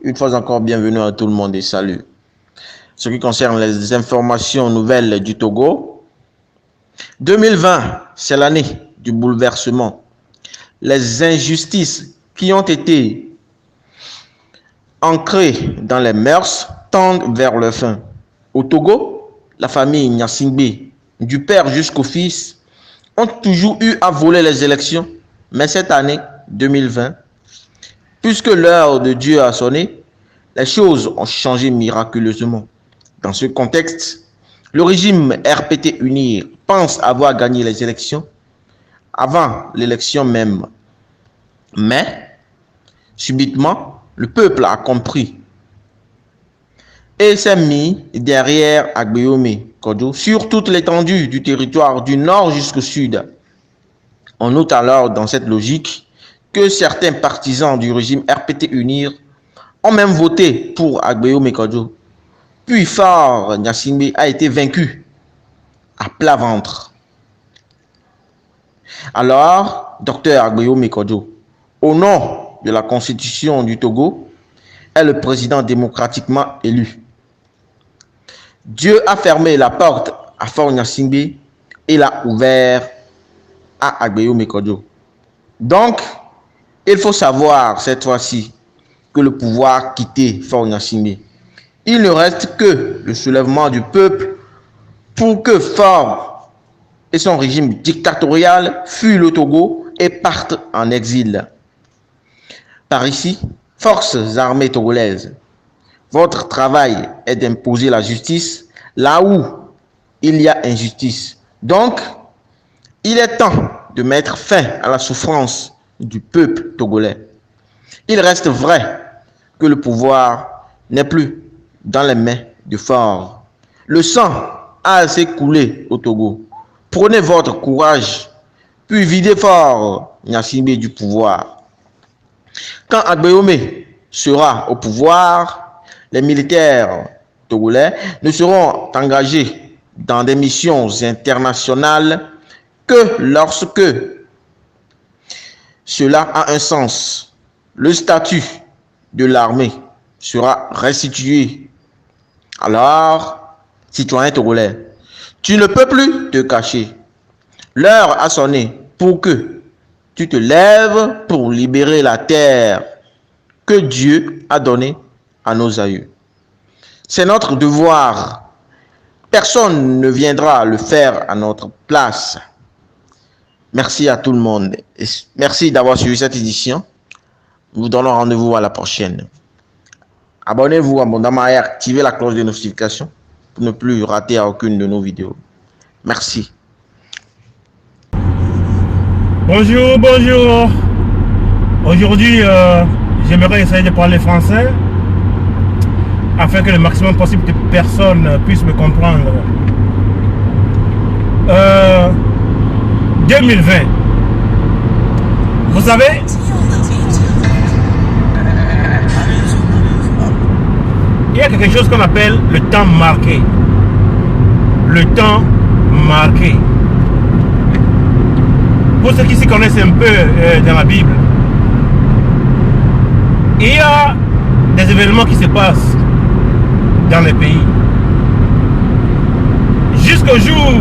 Une fois encore, bienvenue à tout le monde et salut. Ce qui concerne les informations nouvelles du Togo, 2020, c'est l'année du bouleversement. Les injustices qui ont été ancrées dans les mœurs tendent vers leur fin. Au Togo, la famille Gnassingbé, du père jusqu'au fils, ont toujours eu à voler les élections. Mais cette année, 2020, puisque l'heure de Dieu a sonné, les choses ont changé miraculeusement. Dans ce contexte, le régime RPT Unir pense avoir gagné les élections avant l'élection même. Mais, subitement, le peuple a compris et s'est mis derrière Agbeome Kodjo sur toute l'étendue du territoire du nord jusqu'au sud. On note alors dans cette logique que certains partisans du régime RPT Unir ont même voté pour Agbeome Kodjo. Puis Faure Gnassingbé a été vaincu à plat ventre. Alors, Dr Agbeome Kodjo, au nom de la Constitution du Togo, est le président démocratiquement élu. Dieu a fermé la porte à Faure Gnassingbé et l'a ouvert à Agbeome Kodjo. Donc, il faut savoir cette fois-ci que le pouvoir a quitté Faure Gnassingbé. Il ne reste que le soulèvement du peuple pour que Faure et son régime dictatorial fuient le Togo et partent en exil. Par ici, forces armées togolaises, votre travail est d'imposer la justice là où il y a injustice. Donc, il est temps de mettre fin à la souffrance du peuple togolais. Il reste vrai que le pouvoir n'est plus dans les mains de Faure. Le sang a assez coulé au Togo. Prenez votre courage, puis videz Faure Gnassingbé du pouvoir. Quand Agbeome sera au pouvoir, les militaires togolais ne seront engagés dans des missions internationales que lorsque cela a un sens. Le statut de l'armée sera restitué. Alors, citoyen togolais, tu ne peux plus te cacher. L'heure a sonné pour que tu te lèves pour libérer la terre que Dieu a donnée à nos aïeux. C'est notre devoir. Personne ne viendra le faire à notre place. Merci à tout le monde. Merci d'avoir suivi cette édition. Nous vous donnons rendez-vous à la prochaine. Abonnez-vous abondamment et activez la cloche de notification pour ne plus rater aucune de nos vidéos. Merci. Bonjour, bonjour. Aujourd'hui, j'aimerais essayer de parler français afin que le maximum possible de personnes puissent me comprendre. 2020. Vous savez, il y a quelque chose qu'on appelle le temps marqué. Le temps marqué. Pour ceux qui s'y connaissent un peu dans la Bible, il y a des événements qui se passent dans les pays. Jusqu'au jour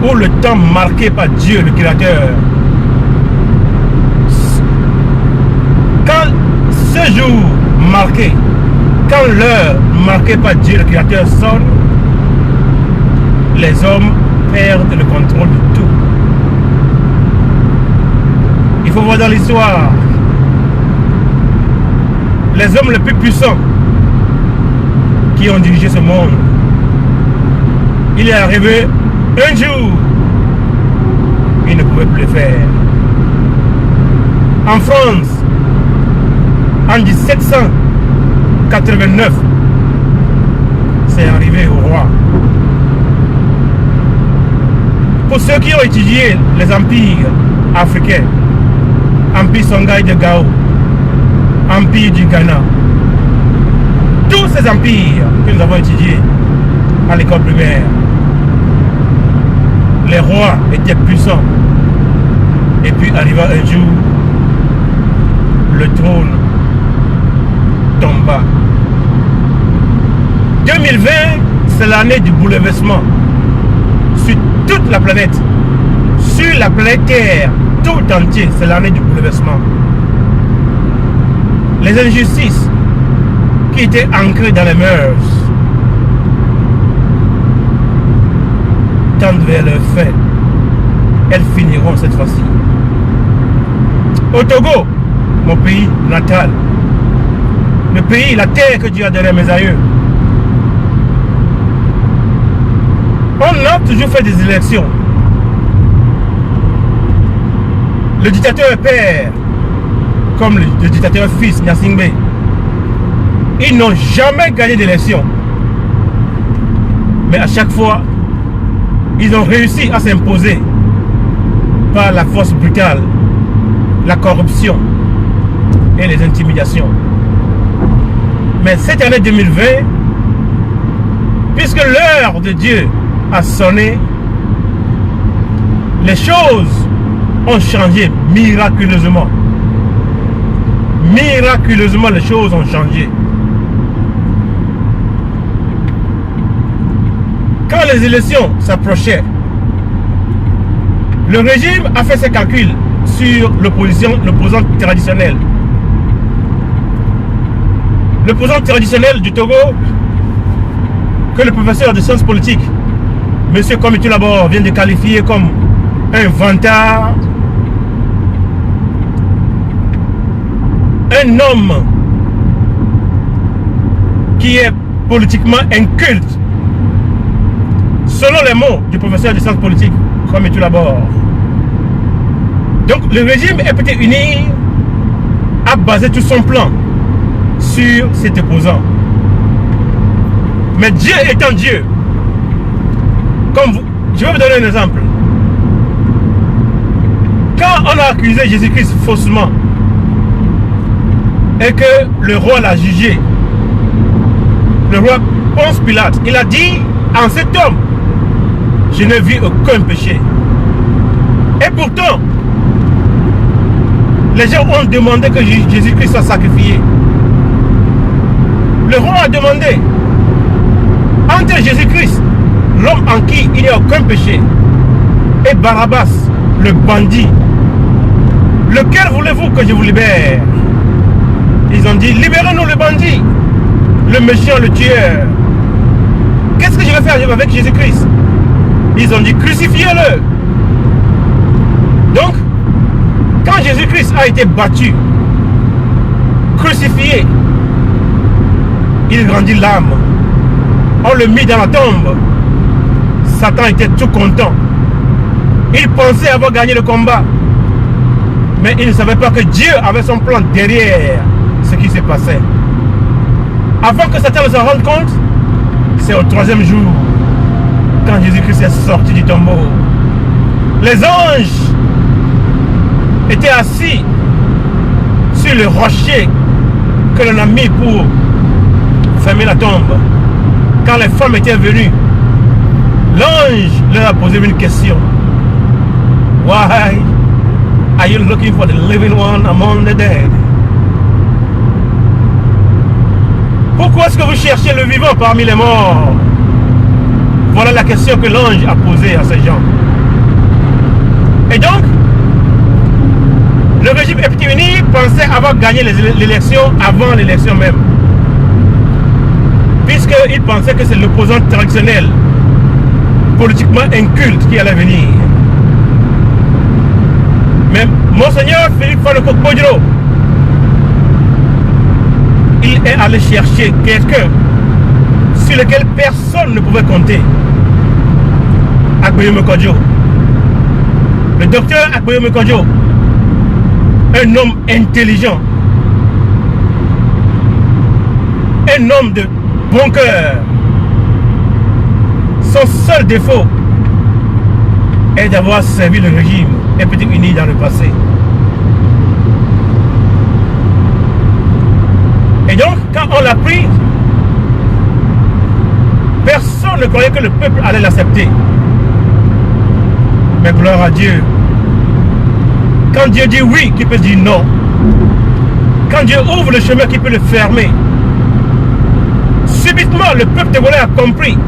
où le temps marqué par Dieu, le Créateur, quand ce jour marqué, quand l'heure marquée par Dieu, le Créateur, sonne, les hommes perdent le contrôle de tout. Il faut voir dans l'histoire, les hommes les plus puissants qui ont dirigé ce monde. Il est arrivé un jour, ils ne pouvaient plus le faire. En France, en 1789, c'est arrivé au roi. Pour ceux qui ont étudié les empires africains, Empire Songhai de Gao, Empire du Ghana, tous ces empires que nous avons étudiés à l'école primaire, les rois étaient puissants. Et puis arriva un jour, le trône 2020, c'est l'année du bouleversement sur toute la planète. Sur la planète Terre, tout entier, c'est l'année du bouleversement. Les injustices qui étaient ancrées dans les mœurs tendent vers leurs faits. Elles finiront cette fois-ci. Au Togo, mon pays natal, le pays, la terre que Dieu a donnée à mes aïeux, on a toujours fait des élections. Le dictateur père, comme le dictateur fils, Gnassingbé, ils n'ont jamais gagné d'élection. Mais à chaque fois, ils ont réussi à s'imposer par la force brutale, la corruption et les intimidations. Mais cette année 2020, puisque l'heure de Dieu a sonné, les choses ont changé miraculeusement. Miraculeusement, les choses ont changé. Quand les élections s'approchaient, le régime a fait ses calculs sur l'opposant traditionnel. L'opposant traditionnel du Togo, que le professeur de sciences politiques, M. Komitu Labor, vient de qualifier comme un vantard, un homme qui est politiquement inculte, selon les mots du professeur de sciences politiques, Komitu Labor. Donc le régime est peut-être uni à baser tout son plan sur cet opposant. Mais Dieu étant Dieu, je vais vous donner un exemple. Quand on a accusé Jésus-Christ faussement et que le roi l'a jugé, le roi Ponce Pilate, il a dit en cet homme, je n'ai vu aucun péché. Et pourtant, les gens ont demandé que Jésus-Christ soit sacrifié. Le roi a demandé, entre Jésus-Christ, l'homme en qui il n'y a aucun péché, et Barabbas, le bandit, lequel voulez-vous que je vous libère? Ils ont dit, libérez-nous le bandit, le méchant, le tueur. Qu'est-ce que je vais faire avec Jésus-Christ? Ils ont dit, crucifiez-le. Donc, quand Jésus-Christ a été battu, crucifié, il rendit l'âme. On le mit dans la tombe. Satan était tout content. Il pensait avoir gagné le combat. Mais il ne savait pas que Dieu avait son plan derrière ce qui s'est passé. Avant que Satan ne s'en rende compte, c'est au 3e jour, quand Jésus-Christ est sorti du tombeau. Les anges étaient assis sur le rocher que l'on a mis pour fermer la tombe. Quand les femmes étaient venues, l'ange leur a posé une question. Why are you looking for the living one among the dead? Pourquoi est-ce que vous cherchez le vivant parmi les morts? Voilà la question que l'ange a posée à ces gens. Et donc, le régime Eptimini pensait avoir gagné l'élection avant l'élection même. Puisqu'il pensait que c'est l'opposant traditionnel, politiquement inculte, qui allait venir. Mais Monseigneur Philippe Fanoko Kodjo, il est allé chercher quelqu'un sur lequel personne ne pouvait compter. Agboyome Kodjo. Le docteur Agboyome Kodjo, un homme intelligent, un homme de bon cœur. Son seul défaut est d'avoir servi le régime et peut-être uni dans le passé. Et donc, quand on l'a pris, personne ne croyait que le peuple allait l'accepter. Mais gloire à Dieu. Quand Dieu dit oui, qui peut dire non? Quand Dieu ouvre le chemin, qui peut le fermer? Subitement, Immédiatement, le peuple togolais a compris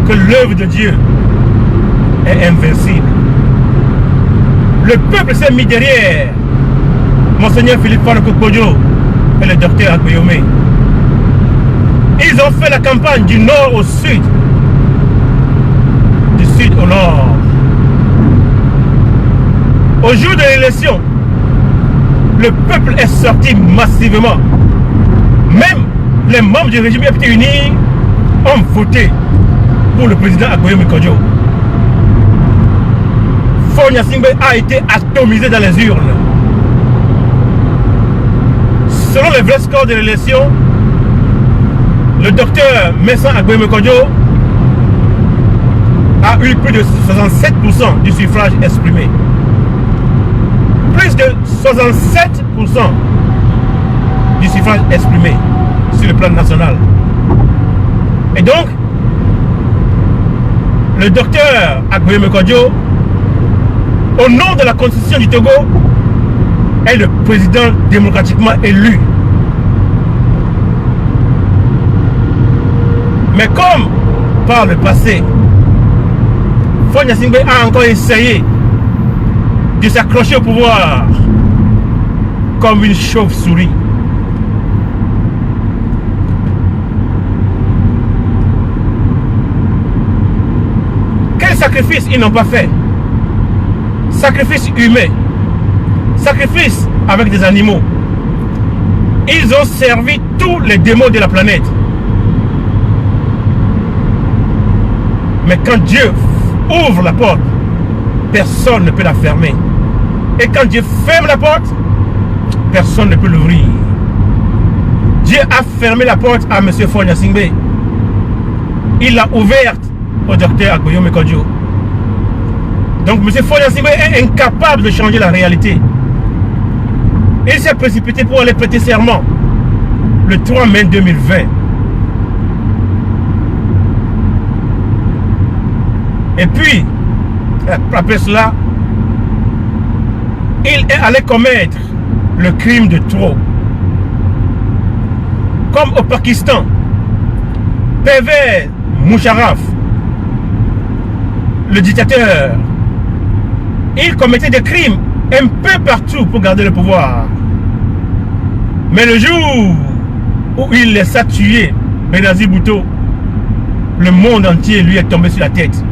que l'œuvre de Dieu est invincible. Le peuple s'est mis derrière Monseigneur Philippe Farouk-Kodjo et le docteur Aguillaume. Ils ont fait la campagne du nord au sud, du sud au nord. Au jour de l'élection, le peuple est sorti massivement. Même les membres du régime FT Uni ont voté pour le président Aguillaume Kodjo. Faure Gnassingbé a été atomisé dans les urnes. Selon les vrais scores de l'élection, le docteur Messan Aguillaume Kodjo a eu plus de 67% du suffrage exprimé. Plus de 67% du suffrage exprimé sur le plan national. Et donc, le docteur Aguillaume Kodjo, au nom de la constitution du Togo, est le président démocratiquement élu. Mais comme par le passé, Faure Gnassingbé a encore essayé de s'accrocher au pouvoir comme une chauve-souris. Quel sacrifice ils n'ont pas fait? Sacrifice humain, sacrifice avec des animaux. Ils ont servi tous les démons de la planète. Mais quand Dieu ouvre la porte, personne ne peut la fermer. Et quand Dieu ferme la porte, personne ne peut l'ouvrir. Dieu a fermé la porte à M. Faure Gnassingbé. Il l'a ouverte au docteur Aguillaume Kodjo. Donc M. Faure Gnassingbé est incapable de changer la réalité. Il s'est précipité pour aller prêter serment le 3 mai 2020. Et puis, après cela, il est allé commettre le crime de trop. Comme au Pakistan, Pervez Musharraf, le dictateur, il commettait des crimes un peu partout pour garder le pouvoir. Mais le jour où il laissa tuer Benazir Bhutto, le monde entier lui est tombé sur la tête.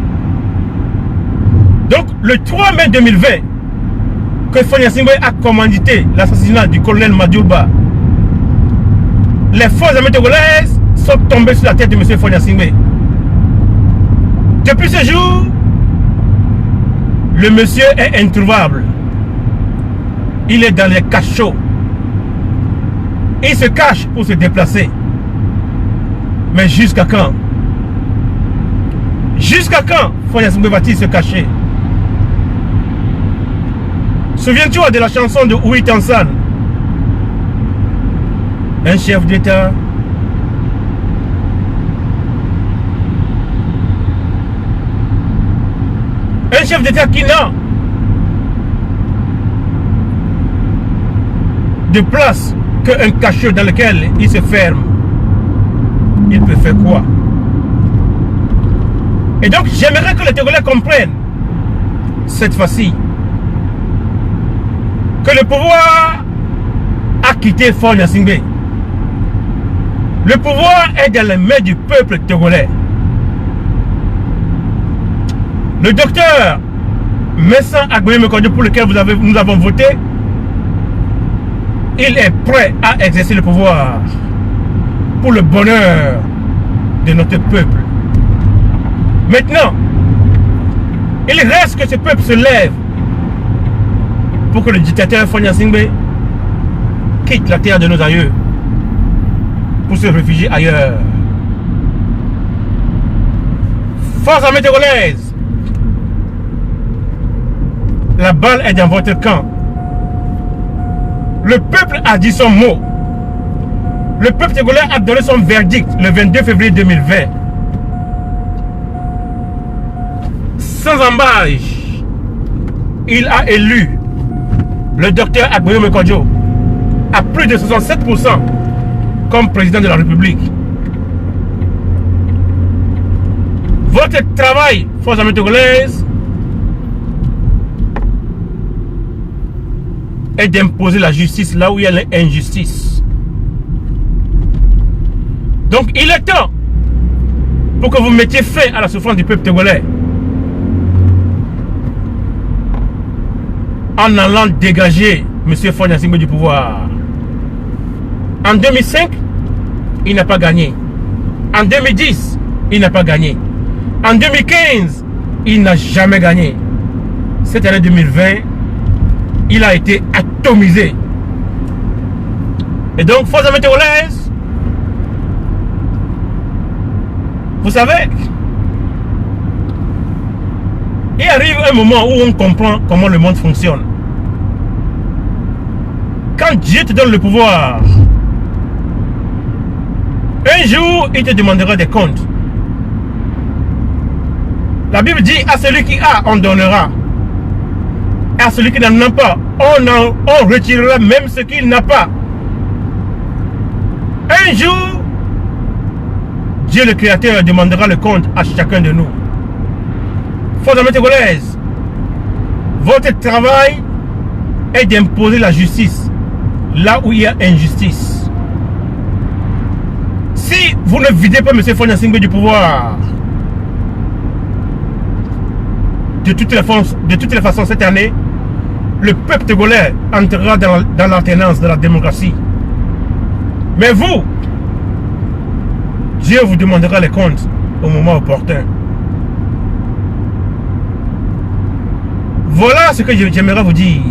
Donc le 3 mai 2020, que Faure Gnassingbé a commandité l'assassinat du colonel Madiouba, les forces armées togolaises sont tombées sur la tête de M. Faure Gnassingbé. Depuis ce jour, le monsieur est introuvable. Il est dans les cachots. Il se cache pour se déplacer. Mais jusqu'à quand? Jusqu'à quand Faure Gnassingbé va-t-il se cacher? Souviens-toi de la chanson de Oui Tansan? Un chef d'État qui n'a de place qu'un cachot dans lequel il se ferme. Il peut faire quoi? Et donc j'aimerais que les Togolais comprennent cette fois-ci que le pouvoir a quitté Faure Gnassingbé. Le pouvoir est dans les mains du peuple togolais. Le docteur Messan Aguillaume Kodjo, pour lequel nous avons voté, il est prêt à exercer le pouvoir pour le bonheur de notre peuple. Maintenant, il reste que ce peuple se lève pour que le dictateur Faure Gnassingbé quitte la terre de nos aïeux pour se réfugier ailleurs. Forces armées togolaises, la balle est dans votre camp. Le peuple a dit son mot. Le peuple togolais a donné son verdict le 22 février 2020. Sans embâche, il a élu le docteur Aguillaume Kodjo à plus de 67% comme président de la République. Votre travail, forces armées togolaises, est d'imposer la justice là où il y a l'injustice. Donc il est temps pour que vous mettiez fin à la souffrance du peuple togolais en allant dégager M. Faure Gnassingbé du pouvoir. En 2005, il n'a pas gagné. En 2010, il n'a pas gagné. En 2015, il n'a jamais gagné. Cette année 2020, il a été atomisé. Et donc, forces armées togolaises, vous savez, il arrive un moment où on comprend comment le monde fonctionne. Quand Dieu te donne le pouvoir, un jour, il te demandera des comptes. La Bible dit, à celui qui a, on donnera. À celui qui n'en a pas, on retirera même ce qu'il n'a pas. Un jour, Dieu le Créateur demandera le compte à chacun de nous. Forces armées togolaises, votre travail est d'imposer la justice là où il y a injustice. Si vous ne videz pas M. Faure Gnassingbé du pouvoir, de toutes les façons cette année, le peuple togolais entrera dans l'alternance de la démocratie. Mais vous, Dieu vous demandera les comptes au moment opportun. Voilà ce que j'aimerais vous dire.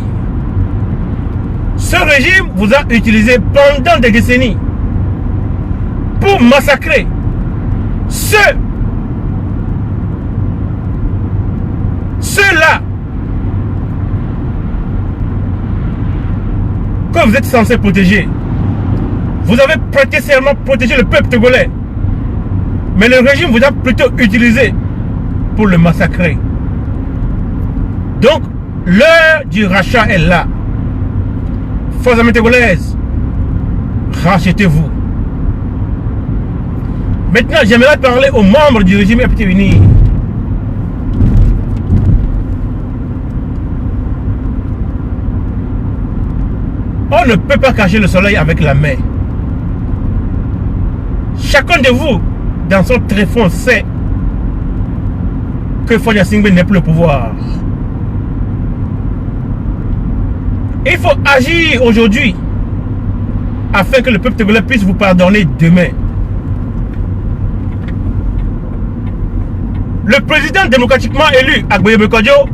Ce régime vous a utilisé pendant des décennies pour massacrer ceux-là que vous êtes censé protéger. Vous avez prêté serment protéger le peuple togolais. Mais le régime vous a plutôt utilisé pour le massacrer. Donc, l'heure du rachat est là. Forces armées togolaises, rachetez-vous. Maintenant, j'aimerais parler aux membres du régime FT-Uni. On ne peut pas cacher le soleil avec la main. Chacun de vous, dans son tréfonds, sait que Faure Gnassingbé n'est plus au pouvoir. Il faut agir aujourd'hui afin que le peuple togolais puisse vous pardonner demain. Le président démocratiquement élu, Agboyebe Kodjo,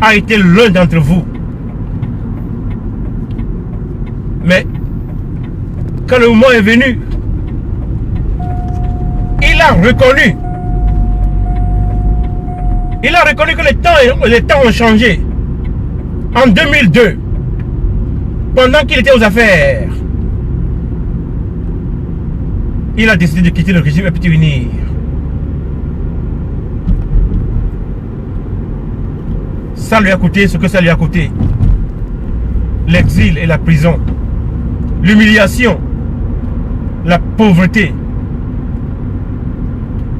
a été l'un d'entre vous. Mais quand le moment est venu, il a reconnu que les temps ont changé. En 2002, pendant qu'il était aux affaires, il a décidé de quitter le régime FT-Unir. Ça lui a coûté ce que ça lui a coûté. L'exil et la prison, l'humiliation, la pauvreté.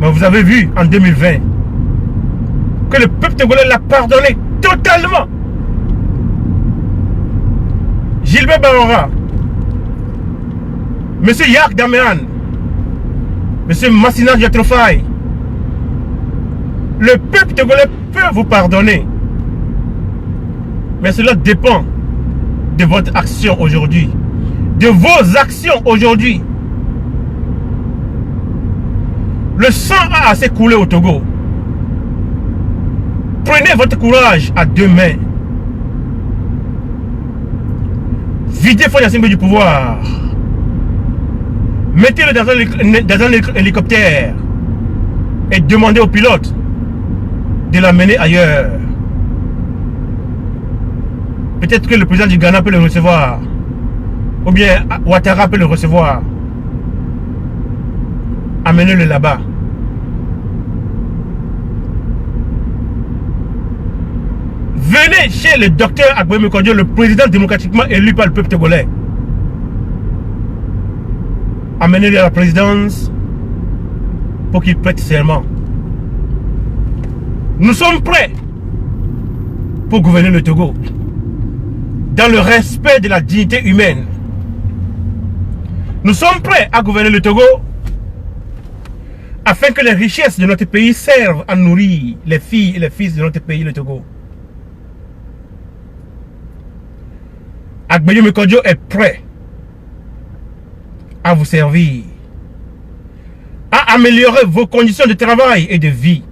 Mais vous avez vu en 2020 que le peuple togolais l'a pardonné totalement. Gilbert Barora, M. Yak Daméan, M. Massina Diatrofay, le peuple togolais peut vous pardonner. Mais cela dépend de votre action aujourd'hui, de vos actions aujourd'hui. Le sang a assez coulé au Togo. Prenez votre courage à deux mains. Videz Faure Gnassingbé du pouvoir. Mettez-le dans un hélicoptère et demandez au pilote de l'amener ailleurs. Peut-être que le président du Ghana peut le recevoir. Ou bien Ouattara peut le recevoir. Amenez-le là-bas. Venez chez le docteur Agboyemi Kodjo, le président démocratiquement élu par le peuple togolais. Amenez-le à la présidence pour qu'il prête serment. Nous sommes prêts pour gouverner le Togo dans le respect de la dignité humaine. Nous sommes prêts à gouverner le Togo afin que les richesses de notre pays servent à nourrir les filles et les fils de notre pays, le Togo. Agboyemi Kodjo est prêt à vous servir, à améliorer vos conditions de travail et de vie.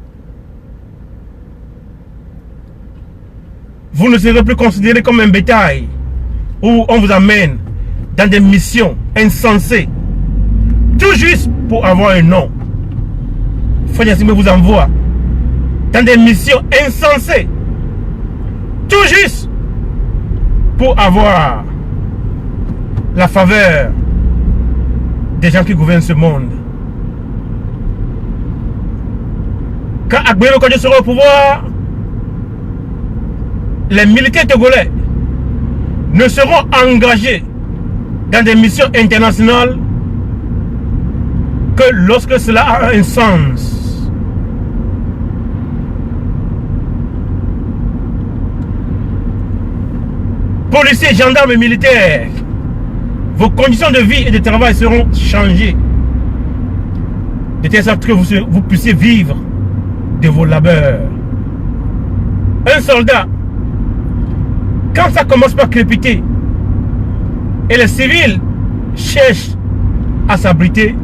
Vous ne serez plus considéré comme un bétail où on vous amène dans des missions insensées, tout juste pour avoir un nom. Fanya Simbe vous envoie dans des missions insensées, tout juste pour avoir la faveur des gens qui gouvernent ce monde. Quand Agboyemi Kodjo sera au pouvoir, les militaires togolais ne seront engagés dans des missions internationales que lorsque cela a un sens. Policiers, gendarmes et militaires, vos conditions de vie et de travail seront changées de telle sorte que vous puissiez vivre de vos labeurs. Un soldat, quand ça commence par crépiter et les civils cherchent à s'abriter,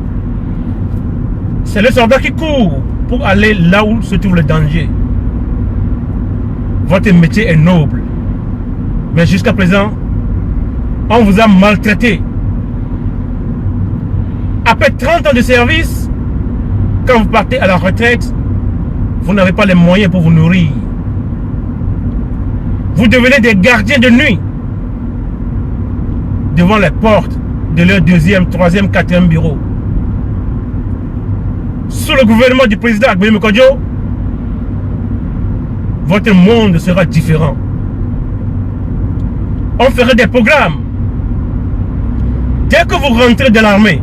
c'est le soldat qui court pour aller là où se trouve le danger. Votre métier est noble, mais jusqu'à présent, on vous a maltraité. Après 30 ans de service, quand vous partez à la retraite, vous n'avez pas les moyens pour vous nourrir. Vous devenez des gardiens de nuit devant les portes de leur deuxième, troisième, quatrième bureau. Sous le gouvernement du président Agboyemi Kodjo, votre monde sera différent. On ferait des programmes. Dès que vous rentrez de l'armée,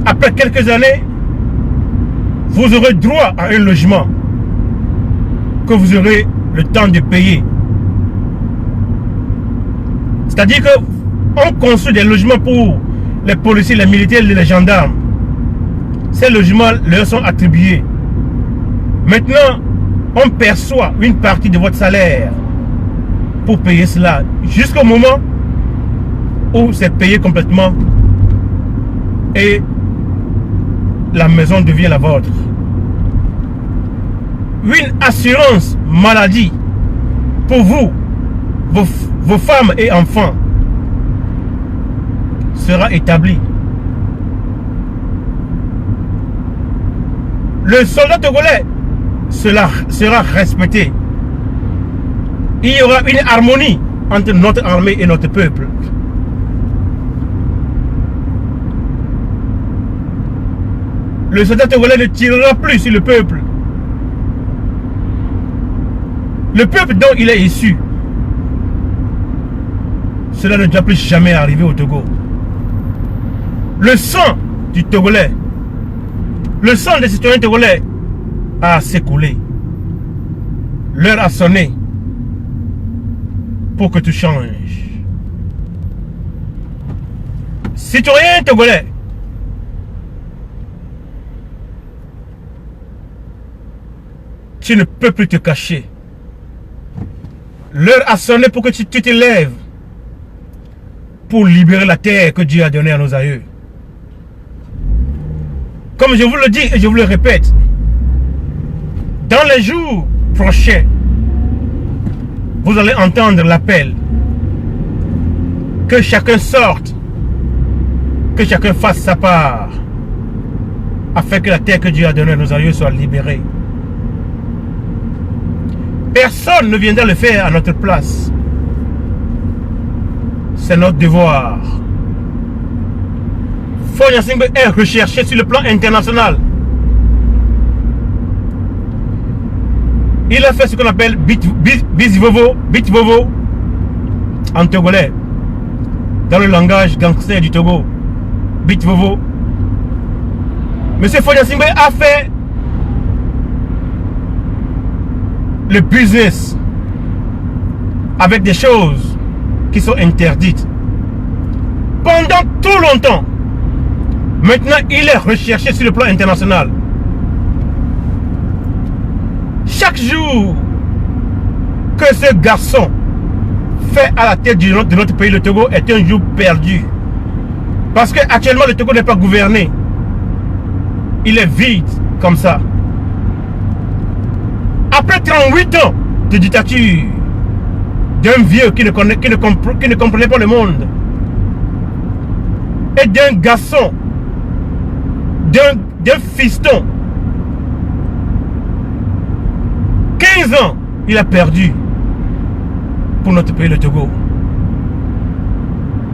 après quelques années, vous aurez droit à un logement que vous aurez le temps de payer. C'est-à-dire qu'on construit des logements pour les policiers, les militaires et les gendarmes. Ces logements leur sont attribués. Maintenant, on perçoit une partie de votre salaire pour payer cela jusqu'au moment où c'est payé complètement et la maison devient la vôtre. Une assurance maladie pour vous, vos femmes et enfants sera établie. Le soldat togolais sera respecté. Il y aura une harmonie entre notre armée et notre peuple. Le soldat togolais ne tirera plus sur le peuple. Le peuple dont il est issu. Cela ne doit plus jamais arriver au Togo. Le sang du Togolais, le sang des citoyens togolais a s'écoulé. L'heure a sonné pour que tout change. Citoyens togolais, tu ne peux plus te cacher. L'heure a sonné pour que tu te lèves pour libérer la terre que Dieu a donnée à nos aïeux. Comme je vous le dis et je vous le répète, dans les jours prochains, vous allez entendre l'appel. Que chacun sorte, que chacun fasse sa part, afin que la terre que Dieu a donnée à nos aïeux soit libérée. Personne ne viendra le faire à notre place. C'est notre devoir. Fonya Singbe est recherché sur le plan international. Il a fait ce qu'on appelle Bitvovo en togolais, dans le langage gangster du Togo. Bitvovo. Monsieur Faure Gnassingbé a fait le business avec des choses qui sont interdites pendant tout longtemps. Maintenant, il est recherché sur le plan international. Chaque jour que ce garçon fait à la tête de notre pays, le Togo, est un jour perdu. Parce qu'actuellement, le Togo n'est pas gouverné. Il est vide comme ça. Après 38 ans de dictature d'un vieux qui ne comprenait pas le monde et d'un garçon, d'un fiston, 15 ans, il a perdu pour notre pays, le Togo.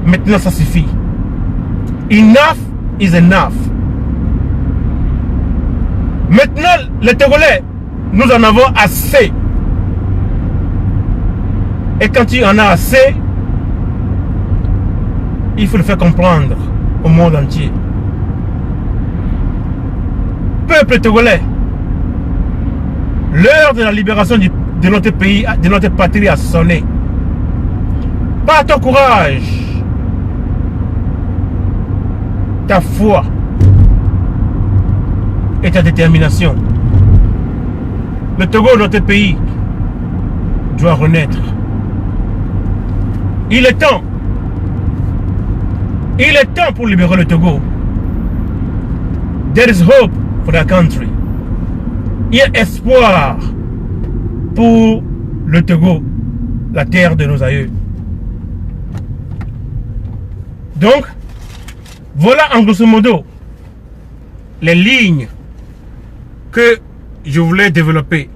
Maintenant, ça suffit. Enough is enough. Maintenant, les Togolais, nous en avons assez. Et quand il en a assez, il faut le faire comprendre au monde entier. Peuple togolais, l'heure de la libération de notre pays, de notre patrie a sonné. Par ton courage, ta foi et ta détermination, le Togo, notre pays, doit renaître. Il est temps. Il est temps pour libérer le Togo. There is hope for the country. Il y a espoir pour le Togo, la terre de nos aïeux. Donc, voilà en grosso modo les lignes que je voulais développer.